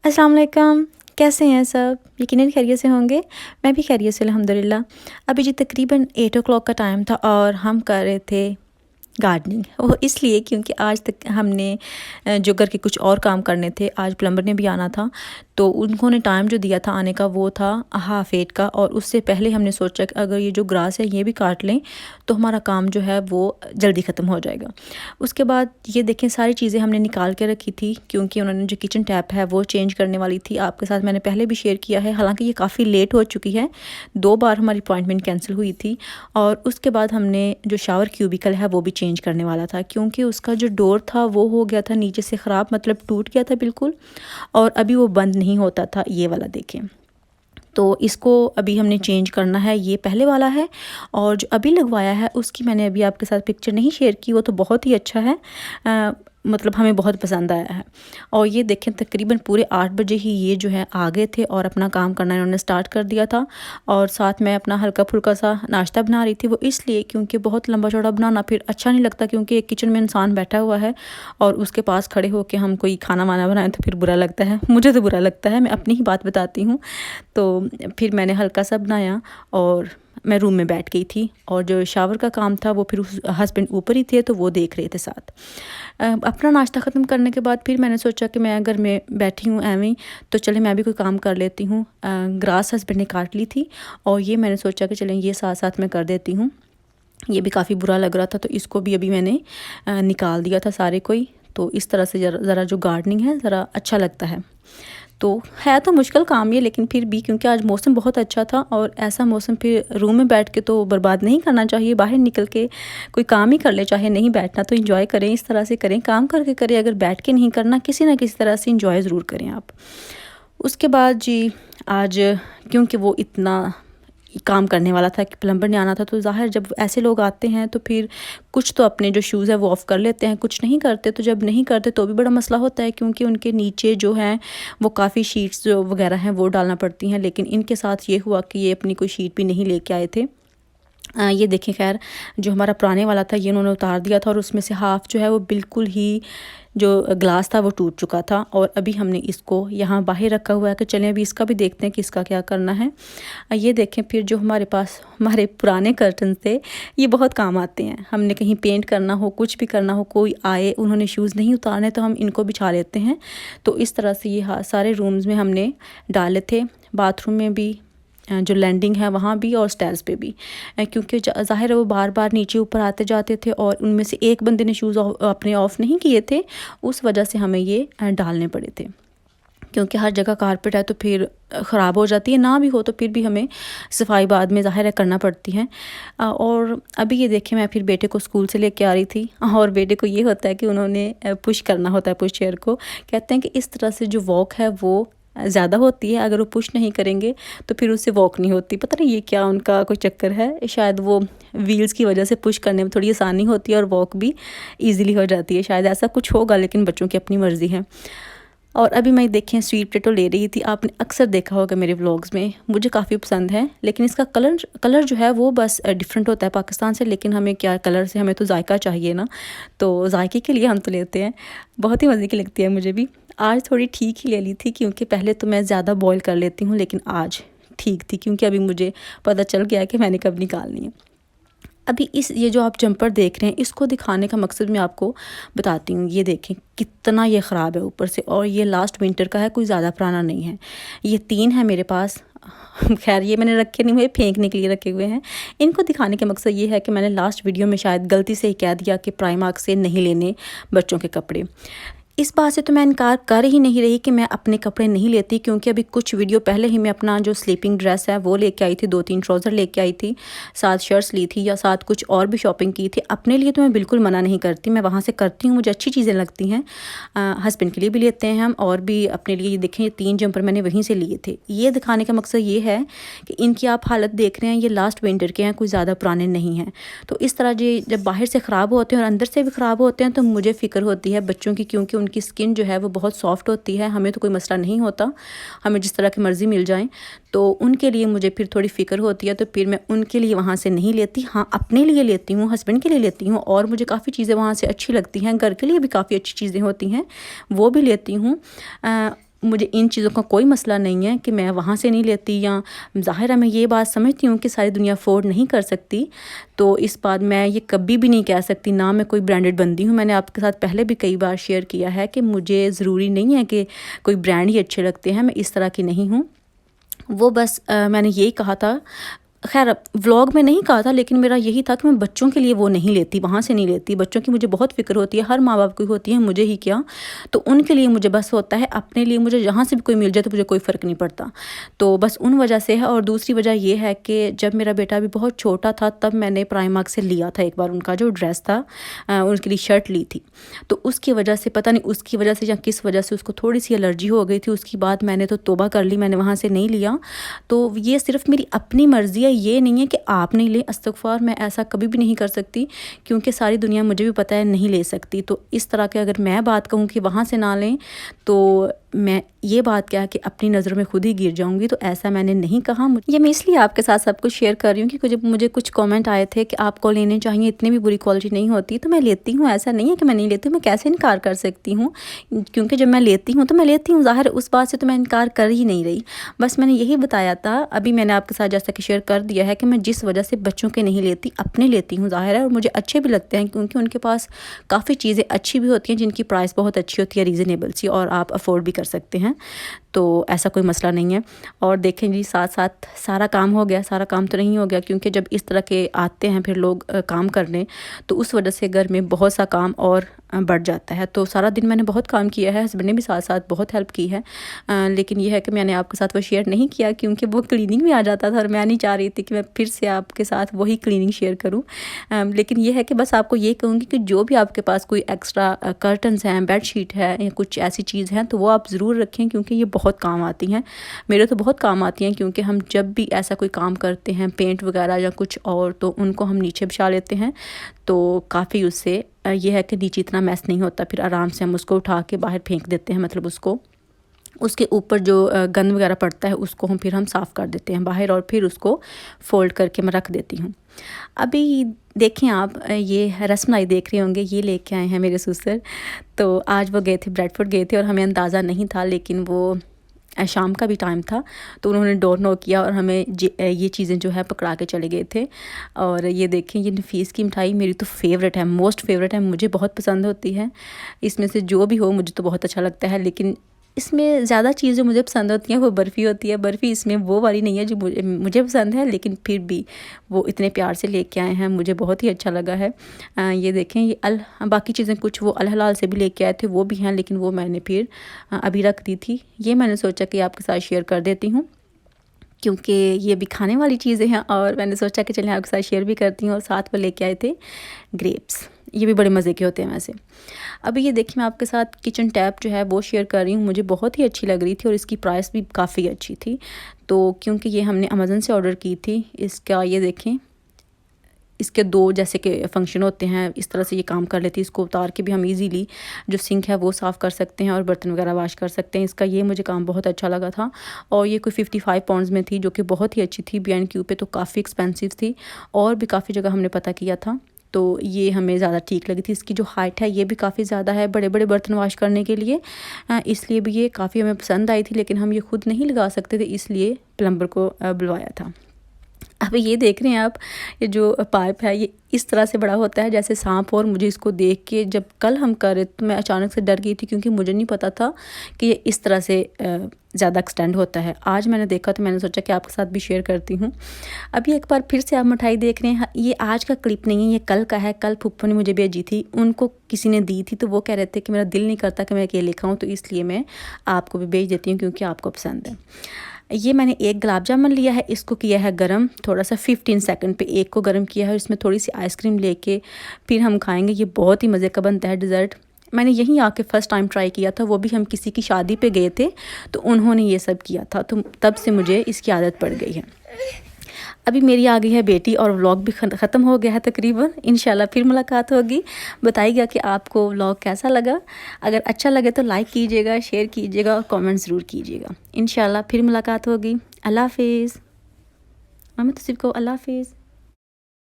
अस्सलाम वालेकुम। कैसे हैं सब? यकीनन खैरियत से होंगे। मैं भी खैरियत से अल्हम्दुलिल्लाह। अभी जी तकरीबन 8 ओ क्लॉक का टाइम था और हम कर रहे थे गार्डनिंग। वो इसलिए क्योंकि आज तक हमने जो घर के कुछ और काम करने थे, आज प्लम्बर ने भी आना था, तो उन्होंने टाइम जो दिया था आने का वो था हाफ़ 8 का। और उससे पहले हमने सोचा कि अगर ये जो ग्रास है ये भी काट लें तो हमारा काम जो है वो जल्दी ख़त्म हो जाएगा। उसके बाद ये देखें सारी चीज़ें हमने निकाल के रखी थी क्योंकि उन्होंने जो किचन टैप है वो चेंज करने वाली थी। आपके साथ मैंने पहले भी शेयर किया है, हालांकि ये काफ़ी लेट हो चुकी है। 2 बार हमारी अपॉइंटमेंट कैंसिल हुई थी। और उसके बाद हमने जो शावर क्यूबिकल है वो भी चेंज करने वाला था क्योंकि उसका जो डोर था वो हो गया था नीचे से ख़राब, मतलब टूट गया था बिल्कुल, और अभी वो बंद नहीं होता था। ये वाला देखें, तो इसको अभी हमने चेंज करना है। ये पहले वाला है और जो अभी लगवाया है उसकी मैंने अभी आपके साथ पिक्चर नहीं शेयर की, वो तो बहुत ही अच्छा है। मतलब हमें बहुत पसंद आया है। और ये देखें तकरीबन पूरे 8 बजे ही ये जो है आ गए थे और अपना काम करना इन्होंने स्टार्ट कर दिया था। और साथ में अपना हल्का फुल्का सा नाश्ता बना रही थी, वो इसलिए क्योंकि बहुत लंबा चौड़ा बनाना फिर अच्छा नहीं लगता, क्योंकि एक किचन में इंसान बैठा हुआ है और उसके पास खड़े होकर हम कोई खाना वाना बनाएं तो फिर बुरा लगता है। मुझे तो बुरा लगता है, मैं अपनी ही बात बताती हूँ। तो फिर मैंने हल्का सा बनाया और मैं रूम में बैठ गई थी। और जो शावर का काम था वो फिर हस्बैंड ऊपर ही थे तो वो देख रहे थे साथ। अपना नाश्ता ख़त्म करने के बाद फिर मैंने सोचा कि मैं अगर मैं बैठी हूँ एवं तो चले मैं भी कोई काम कर लेती हूँ। ग्रास हस्बैंड ने काट ली थी और ये मैंने सोचा कि चलें ये साथ साथ मैं कर देती हूँ। ये भी काफ़ी बुरा लग रहा था तो इसको भी अभी मैंने निकाल दिया था सारे कोई। तो इस तरह से ज़रा जो गार्डनिंग है ज़रा अच्छा लगता है। तो है तो मुश्किल काम ये, लेकिन फिर भी क्योंकि आज मौसम बहुत अच्छा था और ऐसा मौसम फिर रूम में बैठ के तो बर्बाद नहीं करना चाहिए, बाहर निकल के कोई काम ही कर ले, चाहे नहीं बैठना तो इंजॉय करें, इस तरह से करें, काम करके करें। अगर बैठ के नहीं करना किसी ना किसी तरह से इंजॉय ज़रूर करें आप। उसके बाद जी आज क्योंकि वो इतना काम करने वाला था कि प्लम्बर ने आना था, तो ज़ाहिर जब ऐसे लोग आते हैं तो फिर कुछ तो अपने जो शूज़ है वो ऑफ़ कर लेते हैं, कुछ नहीं करते। तो जब नहीं करते तो भी बड़ा मसला होता है क्योंकि उनके नीचे जो हैं वो काफ़ी शीट्स जो वगैरह हैं वो डालना पड़ती हैं। लेकिन इनके साथ ये हुआ कि ये अपनी कोई शीट भी नहीं लेके आए थे। ये देखें, खैर जो हमारा पुराने वाला था ये उन्होंने उतार दिया था और उसमें से हाफ़ जो है वो बिल्कुल ही जो ग्लास था वो टूट चुका था। और अभी हमने इसको यहाँ बाहर रखा हुआ है कि चलें अभी इसका भी देखते हैं कि इसका क्या करना है। ये देखें, फिर जो हमारे पास हमारे पुराने कर्टन थे ये बहुत काम आते हैं। हमने कहीं पेंट करना हो, कुछ भी करना हो, कोई आए उन्होंने शूज़ नहीं उतारने तो हम इनको बिछा लेते हैं। तो इस तरह से ये सारे रूम्स में हमने डाले थे, बाथरूम में भी, जो लैंडिंग है वहाँ भी और स्टेयर्स पे भी, क्योंकि ज़ाहिर है वो बार बार नीचे ऊपर आते जाते थे और उनमें से एक बंदे ने शूज़ अपने ऑफ़ नहीं किए थे, उस वजह से हमें ये डालने पड़े थे। क्योंकि हर जगह कारपेट है तो फिर ख़राब हो जाती है, ना भी हो तो फिर भी हमें सफाई बाद में ज़ाहिर है करना पड़ती है। और अभी ये देखें, मैं फिर बेटे को स्कूल से लेके आ रही थी और बेटे को ये होता है कि उन्होंने पुश करना होता है पुश चेयर को। कहते हैं कि इस तरह से जो वॉक है वो ज़्यादा होती है, अगर वो पुश नहीं करेंगे तो फिर उससे वॉक नहीं होती। पता नहीं ये क्या उनका कोई चक्कर है, शायद वो व्हील्स की वजह से पुश करने में थोड़ी आसानी होती है और वॉक भी ईज़िली हो जाती है, शायद ऐसा कुछ होगा, लेकिन बच्चों की अपनी मर्ज़ी है। और अभी मैं देखें स्वीट पोटैटो ले रही थी, आपने अक्सर देखा होगा मेरे व्लॉग्स में, मुझे काफ़ी पसंद है। लेकिन इसका कलर जो है वो बस डिफरेंट होता है पाकिस्तान से, लेकिन हमें क्या कलर से, हमें तो जायका चाहिए ना, तो जायके के लिए हम तो लेते हैं। बहुत ही मज़े की लगती है मुझे भी। आज थोड़ी ठीक ही ले ली थी क्योंकि पहले तो मैं ज़्यादा बॉयल कर लेती हूँ, लेकिन आज ठीक थी क्योंकि अभी मुझे पता चल गया कि मैंने कब निकालनी है। अभी ये जो आप जंपर देख रहे हैं इसको दिखाने का मकसद मैं आपको बताती हूँ। ये देखें कितना ये ख़राब है ऊपर से, और ये लास्ट विंटर का है, कोई ज़्यादा पुराना नहीं है। ये 3 है मेरे पास। खैर ये मैंने रखे नहीं हुए, फेंकने के लिए रखे हुए हैं। इनको दिखाने का मकसद ये है कि मैंने लास्ट वीडियो में शायद गलती से ही कह दिया कि प्राइमार्क से नहीं लेने बच्चों के कपड़े। इस बात से तो मैं इनकार कर ही नहीं रही कि मैं अपने कपड़े नहीं लेती, क्योंकि अभी कुछ वीडियो पहले ही मैं अपना जो स्लीपिंग ड्रेस है वो लेके आई थी, 2-3 ट्राउज़र लेके आई थी, 7 शर्ट्स ली थी या 7 कुछ और भी शॉपिंग की थी। अपने लिए तो मैं बिल्कुल मना नहीं करती, मैं वहाँ से करती हूँ, मुझे अच्छी चीज़ें लगती हैं। हस्बैंड के लिए भी लेते हैं हम, और भी अपने लिए। ये देखें, ये 3 जंपर मैंने वहीं से लिए थे। ये दिखाने का मकसद ये है कि इनकी आप हालत देख रहे हैं, ये लास्ट विंटर के हैं, कोई ज़्यादा पुराने नहीं हैं। तो इस तरह जी जब बाहर से ख़राब होते हैं और अंदर से भी ख़राब होते हैं तो मुझे फ़िक्र होती है बच्चों की, क्योंकि उनकी स्किन जो है वो बहुत सॉफ्ट होती है। हमें तो कोई मसला नहीं होता, हमें जिस तरह की मर्ज़ी मिल जाए, तो उनके लिए मुझे फिर थोड़ी फ़िक्र होती है। तो फिर मैं उनके लिए वहाँ से नहीं लेती, हाँ अपने लिए लेती हूँ, हस्बैंड के लिए लेती हूँ, और मुझे काफ़ी चीज़ें वहाँ से अच्छी लगती हैं। घर के लिए भी काफ़ी अच्छी चीज़ें होती हैं, वो भी लेती हूँ। मुझे इन चीज़ों का कोई मसला नहीं है कि मैं वहाँ से नहीं लेती, या ज़ाहिर है मैं ये बात समझती हूँ कि सारी दुनिया अफोर्ड नहीं कर सकती, तो इस बात मैं ये कभी भी नहीं कह सकती, ना मैं कोई ब्रांडेड बंदी हूँ। मैंने आपके साथ पहले भी कई बार शेयर किया है कि मुझे ज़रूरी नहीं है कि कोई ब्रांड ही अच्छे लगते हैं, मैं इस तरह की नहीं हूँ। वो बस मैंने यही कहा था, खैर व्लॉग में नहीं कहा था, लेकिन मेरा यही था कि मैं बच्चों के लिए वो नहीं लेती, वहाँ से नहीं लेती। बच्चों की मुझे बहुत फ़िक्र होती है, हर माँ बाप की होती है, मुझे ही क्या, तो उनके लिए मुझे बस होता है। अपने लिए मुझे जहाँ से भी कोई मिल जाए तो मुझे कोई फ़र्क नहीं पड़ता, तो बस उन वजह से है। और दूसरी वजह ये है कि जब मेरा बेटा अभी बहुत छोटा था तब मैंने प्राइमार्क से लिया था एक बार उनका जो ड्रेस था, उनके लिए शर्ट ली थी, तो उसकी वजह से पता नहीं उसकी वजह से या किस वजह से उसको थोड़ी सी एलर्जी हो गई थी। उसके बाद मैंने तो तौबा कर ली, मैंने वहाँ से नहीं लिया। तो ये सिर्फ मेरी अपनी मर्ज़ी है, ये नहीं है कि आप नहीं लें। इस्तग़फ़ार, मैं ऐसा कभी भी नहीं कर सकती, क्योंकि सारी दुनिया मुझे भी पता है नहीं ले सकती। तो इस तरह के अगर मैं बात कहूँ कि वहाँ से ना लें, तो मैं ये बात क्या है कि अपनी नज़रों में खुद ही गिर जाऊँगी, तो ऐसा मैंने नहीं कहा। ये मैं इसलिए आपके साथ सब कुछ शेयर कर रही हूँ कि जब मुझे कुछ कमेंट आए थे कि आपको लेने चाहिए, इतनी भी बुरी क्वालिटी नहीं होती, तो मैं लेती हूँ। ऐसा नहीं है कि मैं नहीं लेती हूँ, मैं कैसे इनकार कर सकती हूँ, क्योंकि जब मैं लेती हूँ तो मैं लेती हूँ, ज़ाहिर उस बात से तो मैं इनकार कर ही नहीं रही। बस मैंने यही बताया था, अभी मैंने आपके साथ जैसा कि शेयर कर दिया है कि मैं जिस वजह से बच्चों के नहीं लेती, अपने लेती हूँ, ज़ाहिर है, और मुझे अच्छे भी लगते हैं, क्योंकि उनके पास काफ़ी चीज़ें अच्छी भी होती हैं जिनकी प्राइस बहुत अच्छी होती है, रीज़नेबल सी, और आप अफोर्ड भी कर सकते हैं, तो ऐसा कोई मसला नहीं है। और देखें जी, साथ साथ सारा काम हो गया, सारा काम तो नहीं हो गया, क्योंकि जब इस तरह के आते हैं फिर लोग काम करने, तो उस वजह से घर में बहुत सा काम और बढ़ जाता है। तो सारा दिन मैंने बहुत काम किया है, हस्बैंड ने भी साथ साथ बहुत हेल्प की है, लेकिन ये है कि मैंने आपके साथ वो शेयर नहीं किया, क्योंकि वो क्लीनिंग में आ जाता था और मैं नहीं चाह रही थी कि मैं फिर से आपके साथ वही क्लीनिंग शेयर करूं। लेकिन ये है कि बस आपको ये कहूँगी कि जो भी आपके पास कोई एक्स्ट्रा कर्टन्स हैं, बेडशीट है, या कुछ ऐसी चीज़ हैं, तो वो आप ज़रूर रखें, क्योंकि ये बहुत काम आती हैं। मेरे तो बहुत काम आती हैं, क्योंकि हम जब भी ऐसा कोई काम करते हैं, पेंट वगैरह या कुछ और, तो उनको हम नीचे बिछा लेते हैं, तो काफ़ी उससे ये है कि नीचे इतना मैस नहीं होता, फिर आराम से हम उसको उठा के बाहर फेंक देते हैं, मतलब उसको उसके ऊपर जो गंद वगैरह पड़ता है उसको हम साफ़ कर देते हैं बाहर, और फिर उसको फ़ोल्ड करके मैं रख देती हूँ। अभी देखें आप, ये रसमलाई देख रहे होंगे, ये लेके आए हैं मेरे ससुर। तो आज वो गए थे, ब्रेडफोर्ड गए थे, और हमें अंदाज़ा नहीं था, लेकिन वो शाम का भी टाइम था, तो उन्होंने डोर नॉक किया और हमें ये चीज़ें जो है पकड़ा के चले गए थे। और ये देखें, ये नफीस की मिठाई मेरी तो फेवरेट है, मोस्ट फेवरेट है, मुझे बहुत पसंद होती है। इसमें से जो भी हो मुझे तो बहुत अच्छा लगता है, लेकिन इसमें ज़्यादा चीज़ जो मुझे पसंद होती हैं वो बर्फ़ी होती है। बर्फ़ी इसमें वो वाली नहीं है जो मुझे पसंद है, लेकिन फिर भी वो इतने प्यार से लेके आए हैं, मुझे बहुत ही अच्छा लगा है। ये देखें, ये बाकी चीज़ें कुछ वो अल हलाल से भी लेके आए थे, वो भी हैं, लेकिन वो मैंने फिर अभी रख दी थी। ये मैंने सोचा कि आपके साथ शेयर कर देती हूँ, क्योंकि ये भी खाने वाली चीज़ें हैं, और मैंने सोचा कि चलें आपके साथ शेयर भी करती हूँ। और साथ वो लेके आए थे ग्रेप्स, ये भी बड़े मज़े के होते हैं वैसे। अभी ये देखिए, मैं आपके साथ किचन टैप जो है वो शेयर कर रही हूँ, मुझे बहुत ही अच्छी लग रही थी, और इसकी प्राइस भी काफ़ी अच्छी थी। तो क्योंकि ये हमने अमेज़न से ऑर्डर की थी, इसका ये देखें, इसके दो जैसे कि फंक्शन होते हैं, इस तरह से ये काम कर लेती है। इसको उतार के भी हम इजीली जो सिंक है वो साफ़ कर सकते हैं और बर्तन वगैरह वॉश कर सकते हैं। इसका ये मुझे काम बहुत अच्छा लगा था, और ये कोई 55 पाउंड्स में थी, जो कि बहुत ही अच्छी थी। B&Q पे तो काफ़ी एक्सपेंसिव थी, और भी काफ़ी जगह हमने पता किया था, तो ये हमें ज़्यादा ठीक लगी थी। इसकी जो हाइट है ये भी काफ़ी ज़्यादा है बड़े बड़े बर्तन वॉश करने के लिए, इसलिए भी ये काफ़ी हमें पसंद आई थी, लेकिन हम ये खुद नहीं लगा सकते थे, इसलिए प्लम्बर को बुलवाया था। अब ये देख रहे हैं आप, ये जो पाइप है ये इस तरह से बड़ा होता है जैसे सांप, और मुझे इसको देख के जब कल हम कर रहे तो मैं अचानक से डर गई थी, क्योंकि मुझे नहीं पता था कि ये इस तरह से ज़्यादा एक्सटेंड होता है। आज मैंने देखा तो मैंने सोचा कि आपके साथ भी शेयर करती हूँ। अभी एक बार फिर से आप मिठाई देख रहे हैं, ये आज का क्लिप नहीं है, ये कल का है। कल फूफो ने मुझे भेजी थी, उनको किसी ने दी थी, तो वो कह रहे थे कि मेरा दिल नहीं करता कि मैं अकेले खाऊँ, तो इसलिए मैं आपको भी भेज देती हूँ, क्योंकि आपको पसंद है। ये मैंने एक गुलाब जामुन लिया है, इसको किया है गरम, थोड़ा सा 15 सेकंड पे एक को गरम किया है, इसमें थोड़ी सी आइसक्रीम लेके फिर हम खाएंगे। ये बहुत ही मज़े का बनता है डिज़र्ट। मैंने यहीं आके फ़र्स्ट टाइम ट्राई किया था, वो भी हम किसी की शादी पे गए थे, तो उन्होंने ये सब किया था, तो तब से मुझे इसकी आदत पड़ गई है। अभी मेरी आ गई है बेटी, और व्लॉग भी ख़त्म हो गया है तकरीबन। इंशाल्लाह फिर मुलाकात होगी। बताइएगा कि आपको व्लॉग कैसा लगा। अगर अच्छा लगे तो लाइक कीजिएगा, शेयर कीजिएगा, और कमेंट ज़रूर कीजिएगा। इंशाल्लाह फिर मुलाकात होगी। अल्लाह हाफिज़। मम्मी तो सिर्फ को अल्लाह हाफिज़।